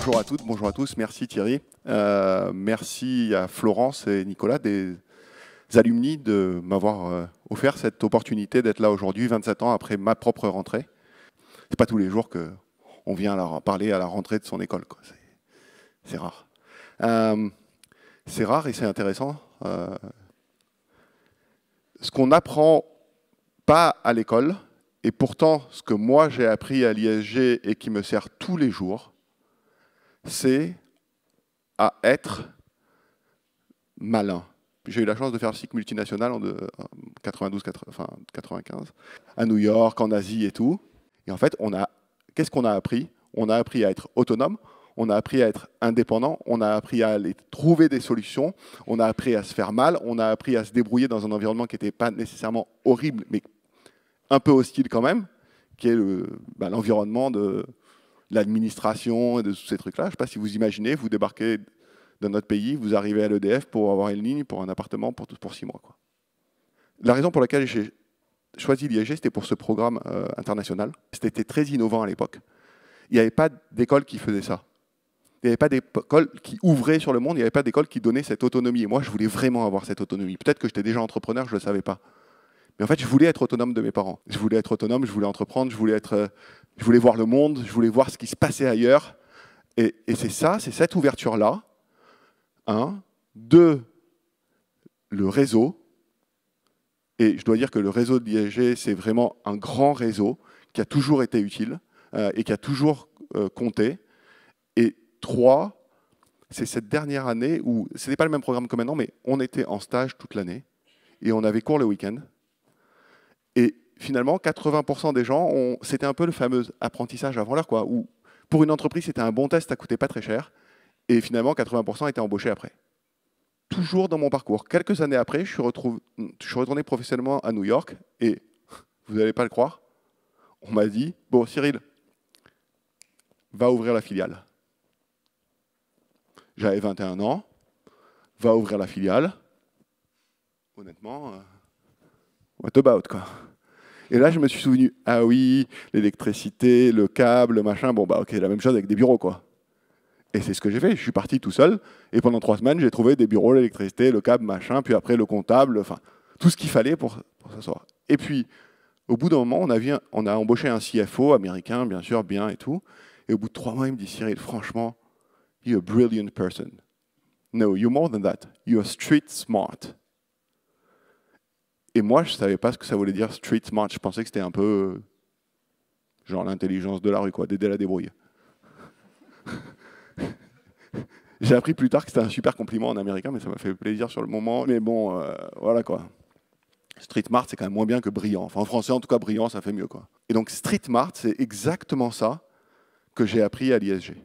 Bonjour à toutes, bonjour à tous. Merci Thierry. Merci à Florence et Nicolas des alumni de m'avoir offert cette opportunité d'être là aujourd'hui, 27 ans après ma propre rentrée. C'est pas tous les jours qu'on vient leur parler à la rentrée de son école, quoi. C'est rare. C'est rare et c'est intéressant. Ce qu'on n'apprend pas à l'école, et pourtant ce que moi j'ai appris à l'ISG et qui me sert tous les jours, c'est à être malin. J'ai eu la chance de faire le cycle multinational en 95, à New York, en Asie et tout. Et en fait, qu'est-ce qu'on a appris? On a appris à être autonome, on a appris à être indépendant, on a appris à aller trouver des solutions, on a appris à se faire mal, on a appris à se débrouiller dans un environnement qui n'était pas nécessairement horrible, mais un peu hostile quand même, qui est l'environnement de l'administration et de tous ces trucs-là. Je ne sais pas si vous imaginez, vous débarquez dans notre pays, vous arrivez à l'EDF pour avoir une ligne, pour un appartement, pour 6 mois, quoi. La raison pour laquelle j'ai choisi l'ISG, c'était pour ce programme international. C'était très innovant à l'époque. Il n'y avait pas d'école qui faisait ça. Il n'y avait pas d'école qui ouvrait sur le monde, il n'y avait pas d'école qui donnait cette autonomie. Et moi, je voulais vraiment avoir cette autonomie. Peut-être que j'étais déjà entrepreneur, je ne le savais pas. Mais en fait, je voulais être autonome de mes parents. Je voulais être autonome, je voulais entreprendre, je voulais voir le monde, je voulais voir ce qui se passait ailleurs. Et c'est ça, c'est cette ouverture-là. 1. 2. Le réseau. Et je dois dire que le réseau de l'ISG, c'est vraiment un grand réseau qui a toujours été utile et qui a toujours compté. Et 3, c'est cette dernière année où, ce n'était pas le même programme que maintenant, mais on était en stage toute l'année et on avait cours le week-end. Et finalement, 80% des gens, c'était un peu le fameux apprentissage avant l'heure, quoi, où pour une entreprise, c'était un bon test, ça ne coûtait pas très cher. Et finalement, 80% étaient embauchés après. Toujours dans mon parcours. Quelques années après, je suis retourné professionnellement à New York et, vous n'allez pas le croire, on m'a dit, bon Cyril, va ouvrir la filiale. J'avais 21 ans, va ouvrir la filiale. Honnêtement, what about, quoi. Et là, je me suis souvenu, ah oui, l'électricité, le câble, le machin, bon bah ok, la même chose avec des bureaux, quoi. Et c'est ce que j'ai fait, je suis parti tout seul, et pendant 3 semaines, j'ai trouvé des bureaux, l'électricité, le câble, machin, puis après le comptable, enfin, tout ce qu'il fallait pour s'asseoir. Et puis, au bout d'un moment, on a embauché un CFO américain, bien sûr, bien et tout, et au bout de 3 mois, il me dit, Cyril, franchement, you're a brilliant person. No, you're more than that. You're street smart. Et moi, je ne savais pas ce que ça voulait dire street smart. Je pensais que c'était un peu genre l'intelligence de la rue, quoi, d'aider à la débrouille. J'ai appris plus tard que c'était un super compliment en américain, mais ça m'a fait plaisir sur le moment. Mais bon, voilà quoi. Street smart, c'est quand même moins bien que brillant. Enfin, en français, en tout cas, brillant, ça fait mieux, quoi. Et donc, street smart, c'est exactement ça que j'ai appris à l'ISG.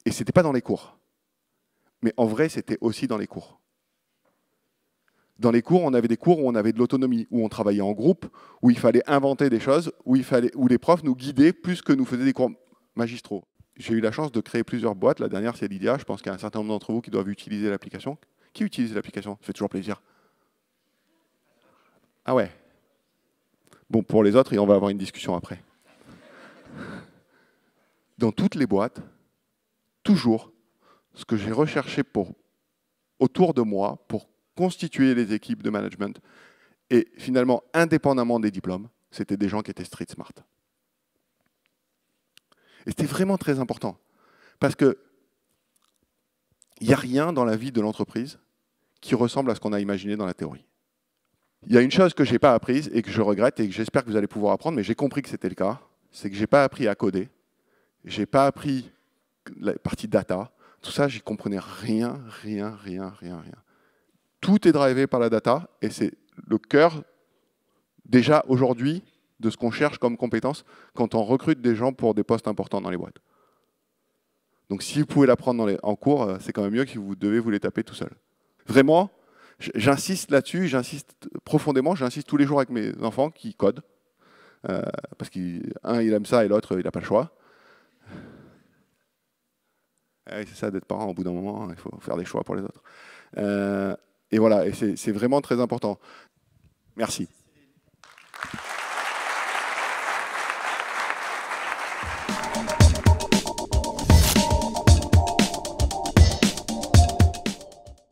Et c'était pas dans les cours. Mais en vrai, c'était aussi dans les cours. Dans les cours, on avait des cours où on avait de l'autonomie, où on travaillait en groupe, où il fallait inventer des choses, où les profs nous guidaient plus que nous faisaient des cours magistraux. J'ai eu la chance de créer plusieurs boîtes. La dernière, c'est Lydia. Je pense qu'il y a un certain nombre d'entre vous qui doivent utiliser l'application. Qui utilise l'application? Ça fait toujours plaisir. Ah ouais. Bon, pour les autres, on va avoir une discussion après. Dans toutes les boîtes, toujours, ce que j'ai recherché autour de moi, pour constituer les équipes de management, et finalement, indépendamment des diplômes, c'était des gens qui étaient street smart. Et c'était vraiment très important. Parce qu'il n'y a rien dans la vie de l'entreprise qui ressemble à ce qu'on a imaginé dans la théorie. Il y a une chose que je n'ai pas apprise et que je regrette et que j'espère que vous allez pouvoir apprendre, mais j'ai compris que c'était le cas, c'est que je n'ai pas appris à coder, je n'ai pas appris la partie data, tout ça, j'y comprenais rien. Tout est drivé par la data et c'est le cœur, déjà aujourd'hui, de ce qu'on cherche comme compétence quand on recrute des gens pour des postes importants dans les boîtes. Donc si vous pouvez l'apprendre en cours, c'est quand même mieux que si vous devez vous les taper tout seul. Vraiment, j'insiste là-dessus, j'insiste profondément, j'insiste tous les jours avec mes enfants qui codent. Parce qu'un, il aime ça et l'autre, il n'a pas le choix. C'est ça d'être parent, au bout d'un moment, il faut faire des choix pour les autres. Et voilà, et c'est vraiment très important. Merci.